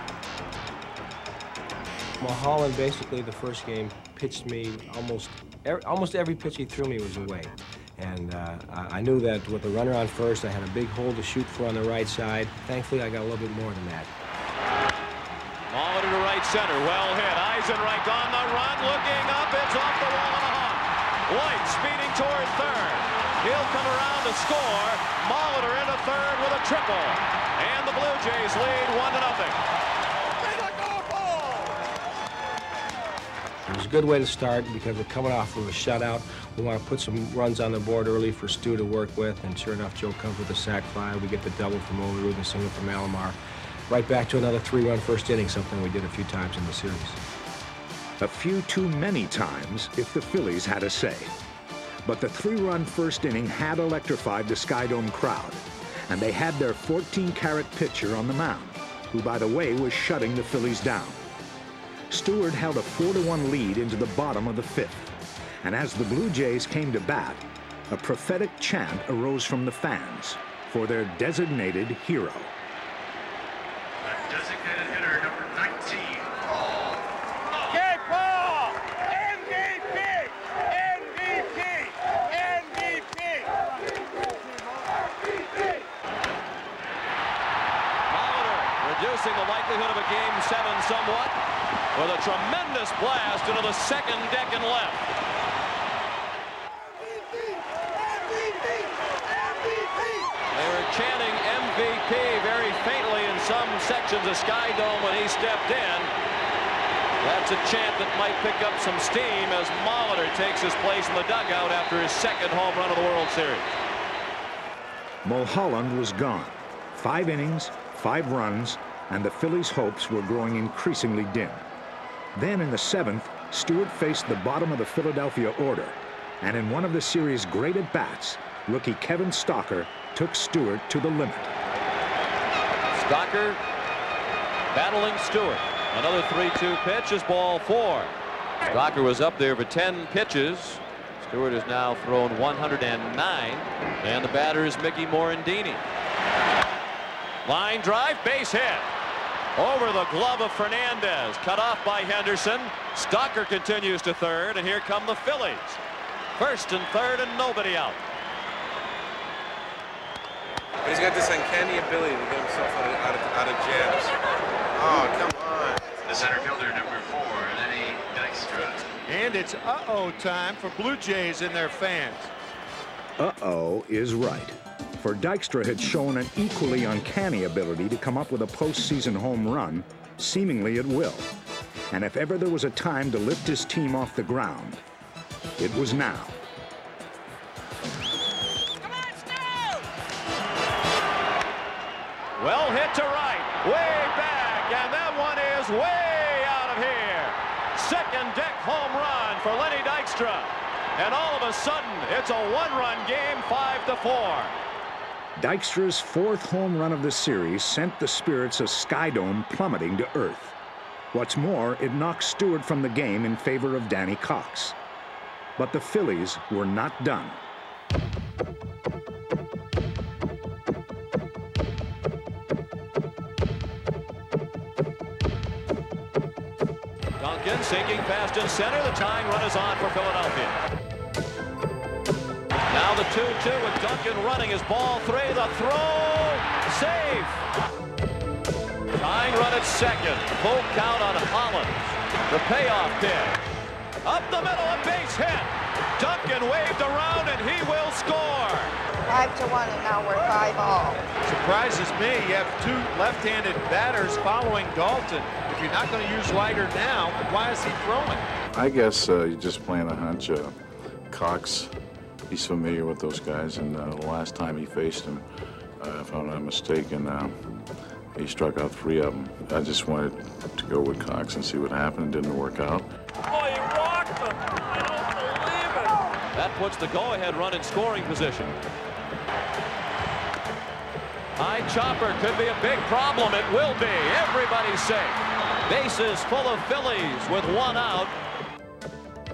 Mulholland basically the first game pitched me almost every pitch he threw me was away. And I knew that with the runner on first, I had a big hole to shoot for on the right side. Thankfully, I got a little bit more than that. Molitor to right center, well hit. Eisenreich on the run, looking up, it's off the wall and a hop. White speeding toward third. He'll come around to score. Molitor into third with a triple. And the Blue Jays lead 1-0. It was a good way to start because we're coming off of a shutout. We want to put some runs on the board early for Stu to work with, and sure enough, Joe comes with a sac fly. We get the double from Olerud and the single from Alomar. Right back to another 3-run first inning, something we did a few times in the series. A few too many times if the Phillies had a say. But the 3-run first inning had electrified the Skydome crowd, and they had their 14-carat pitcher on the mound, who, by the way, was shutting the Phillies down. Stewart held a 4-1 lead into the bottom of the 5th, and as the Blue Jays came to bat, a prophetic chant arose from the fans for their designated hero. The designated hitter, number 19, Paul. Okay, Paul! MVP! MVP! MVP! Molitor reducing the likelihood of a Game 7 somewhat with a tremendous blast into the second deck and left. They were chanting MVP very faintly in some sections of Skydome when he stepped in. That's a chant that might pick up some steam as Molitor takes his place in the dugout after his second home run of the World Series. Mulholland was gone. 5 innings, 5 runs, and the Phillies' hopes were growing increasingly dim. Then in the 7th, Stewart faced the bottom of the Philadelphia order, and in one of the series' great at-bats, rookie Kevin Stalker took Stewart to the limit. Stalker battling Stewart. Another 3-2 pitch is ball 4. Stalker was up there for 10 pitches. Stewart has now thrown 109, and the batter is Mickey Morandini. Line drive, base hit. Over the glove of Fernandez. Cut off by Henderson. Stocker continues to third, and here come the Phillies. First and third, and nobody out. But he's got this uncanny ability to get himself out of jams. Oh, come on. The center fielder, number 4, Lenny Dykstra. And it's uh-oh time for Blue Jays and their fans. Uh-oh is right. For Dykstra had shown an equally uncanny ability to come up with a postseason home run, seemingly at will. And if ever there was a time to lift his team off the ground, it was now. Well hit to right, way back, and that one is way out of here. Second deck home run for Lenny Dykstra. And all of a sudden, it's a one-run game, 5-4. Dykstra's fourth home run of the series sent the spirits of Skydome plummeting to earth. What's more, it knocked Stewart from the game in favor of Danny Cox. But the Phillies were not done. Duncan sinking past in center. The tying run is on for Philadelphia. Now the 2-2 with Duncan running his ball 3. The throw. Safe. Tying run at second. Full count on Hollins. The payoff pitch. Up the middle, a base hit. Duncan waved around, and he will score. 5-1, and now we're 5-all. Surprises me. You have two left-handed batters following Dalton. If you're not going to use Leiter now, why is he throwing? I guess you're just playing a hunch. Cox, he's familiar with those guys, and the last time he faced him, if I'm not mistaken, he struck out 3 of them. I just wanted to go with Cox and see what happened. It didn't work out. Oh, he rocked him. I don't believe it. That puts the go-ahead run in scoring position. High chopper could be a big problem. It will be. Everybody's safe. Bases full of Phillies with 1 out.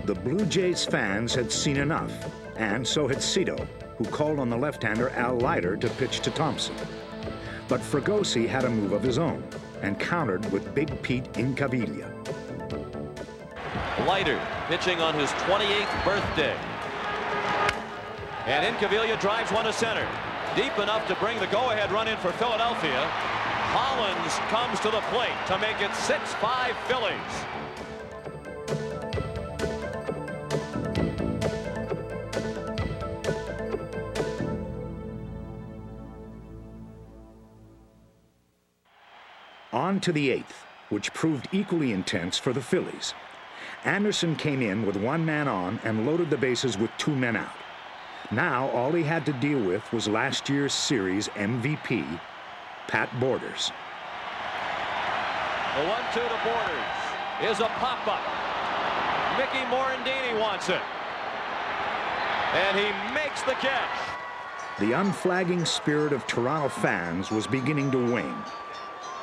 The Blue Jays fans had seen enough, and so had Cito, who called on the left-hander Al Leiter to pitch to Thompson. But Fregosi had a move of his own and countered with Big Pete Incaviglia. Leiter pitching on his 28th birthday. And Incaviglia drives one to center. Deep enough to bring the go-ahead run in for Philadelphia. Hollins comes to the plate to make it 6-5 Phillies. On to the 8th, which proved equally intense for the Phillies. Anderson came in with 1 man on and loaded the bases with 2 men out. Now all he had to deal with was last year's series MVP, Pat Borders. The 1-2 to Borders is a pop-up. Mickey Morandini wants it. And he makes the catch. The unflagging spirit of Toronto fans was beginning to wane.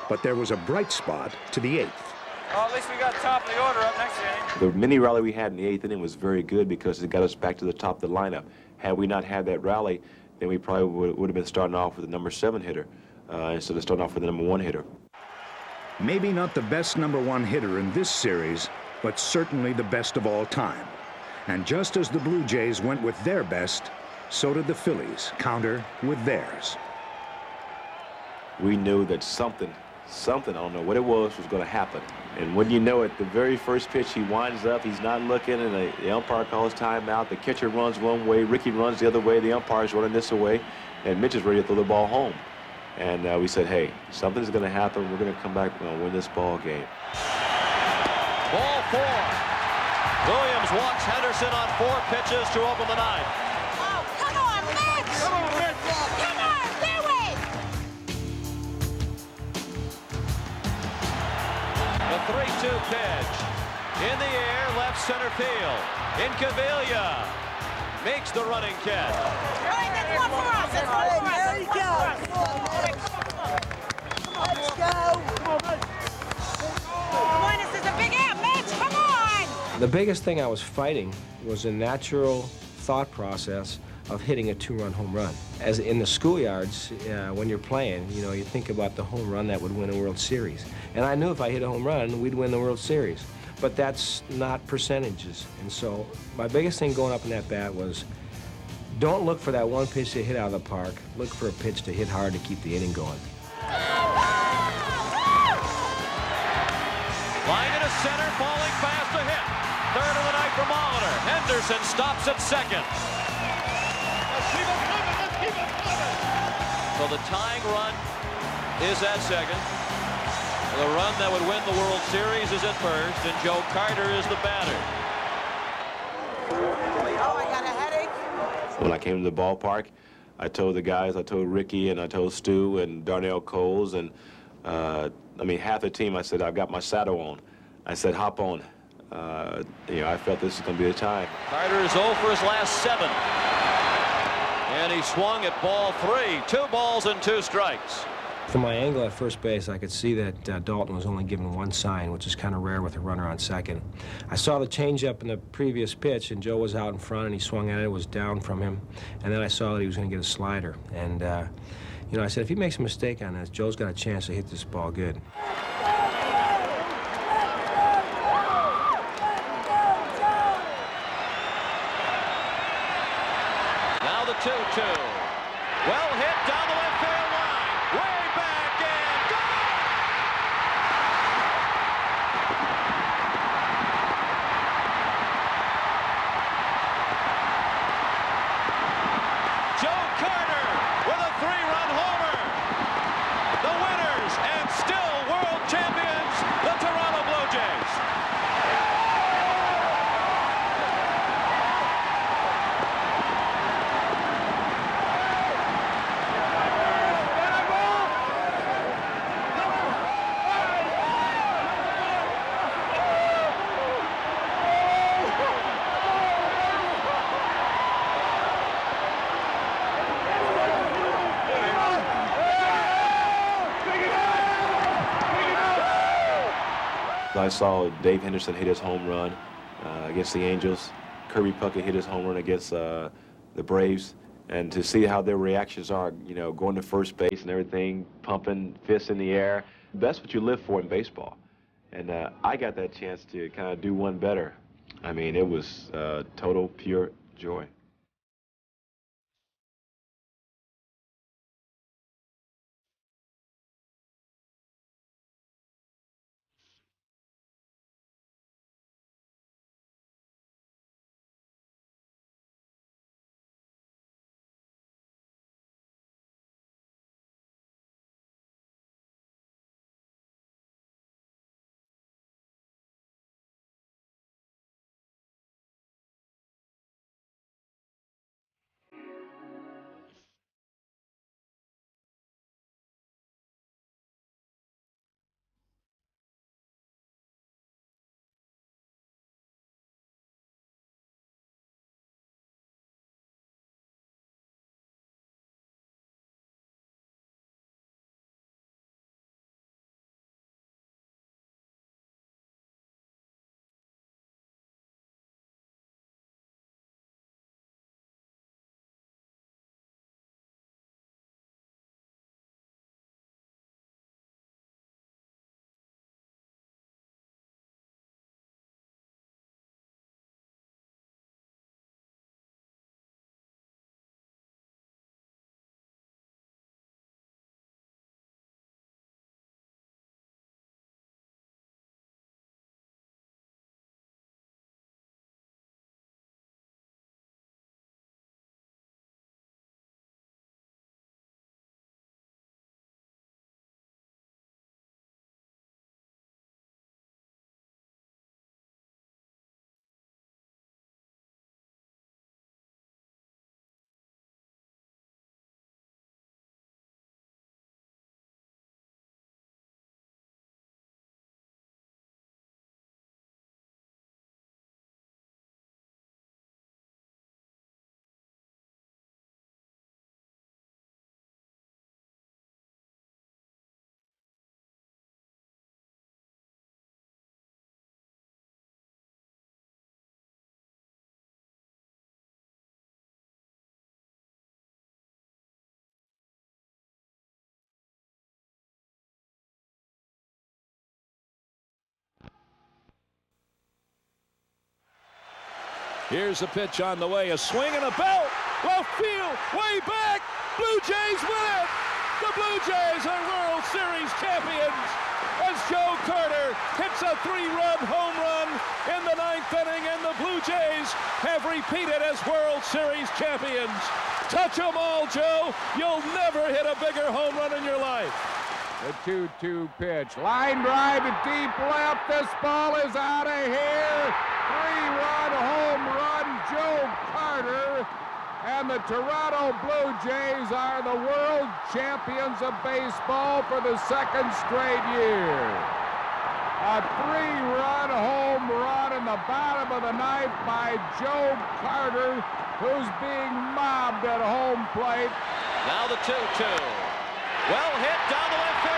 But there was a bright spot to the 8th. Well, at least we got top of the order up next inning. The mini rally we had in the 8th inning was very good because it got us back to the top of the lineup. Had we not had that rally, then we probably would have been starting off with the number 7 hitter instead of starting off with the number 1 hitter. Maybe not the best number 1 hitter in this series, but certainly the best of all time. And just as the Blue Jays went with their best, so did the Phillies counter with theirs. We knew that something, I don't know what it was going to happen. And when you know it, the very first pitch, he winds up, he's not looking, and the umpire calls timeout. The catcher runs one way, Ricky runs the other way, the umpire's running this way, and Mitch is ready to throw the ball home. And we said, hey, something's going to happen. We're going to come back, we're going to win this ball game. Ball 4. Williams walks Henderson on 4 pitches to open the 9th. Oh, come on, Mitch! Come on, Mitch! Come on, do it! The 3-2 pitch. In the air, left center field. Incaviglia makes the running catch. That's one for us. That's one for us. There you go. Let's go. Come on, this is a big out, Mitch. Come on. The biggest thing I was fighting was a natural thought process of hitting a 2-run home run. As in the schoolyards, when you're playing, you know, you think about the home run that would win a World Series. And I knew if I hit a home run, we'd win the World Series. But that's not percentages. And so my biggest thing going up in that bat was, don't look for that one pitch to hit out of the park. Look for a pitch to hit hard to keep the inning going. Line into center, falling fast to hit. Third of the night for Molitor. Henderson stops at second. Let's keep it coming. Let's keep it coming. So the tying run is at second. The run that would win the World Series is at first, and Joe Carter is the batter. Oh, I got a headache. When I came to the ballpark, I told the guys, I told Ricky and I told Stu and Darnell Coles and I mean, half the team, I said, I've got my saddle on. I said, hop on. You know, I felt this was going to be the time. Carter is 0 for his last 7. And he swung at ball 3. 2 balls and 2 strikes. From my angle at first base, I could see that Dalton was only given one sign, which is kind of rare with a runner on second. I saw the changeup in the previous pitch, and Joe was out in front, and he swung at it. It was down from him. And then I saw that he was going to get a slider. And, you know, I said, if he makes a mistake on this, Joe's got a chance to hit this ball good. Now the 2-2. Well hit down the left field line. Way back and gone! Joe Carter with a 3-run homer. The winners and still world champions, the Toronto Blue Jays. I saw Dave Henderson hit his home run against the Angels. Kirby Puckett hit his home run against the Braves. And to see how their reactions are, you know, going to first base and everything, pumping fists in the air, that's what you live for in baseball. And I got that chance to kind of do one better. I mean, it was total, pure joy. Here's a pitch on the way, a swing and a belt. Left field, way back. Blue Jays win it. The Blue Jays are World Series champions as Joe Carter hits a 3-run home run in the 9th inning, and the Blue Jays have repeated as World Series champions. Touch 'em all, Joe. You'll never hit a bigger home run in your life. The 2-2 pitch. Line drive to deep left. This ball is out of here. 3-run home run, Joe Carter. And the Toronto Blue Jays are the world champions of baseball for the 2nd straight year. A 3-run home run in the bottom of the 9th by Joe Carter, who's being mobbed at home plate. Now the 2-2. Well hit down the left field.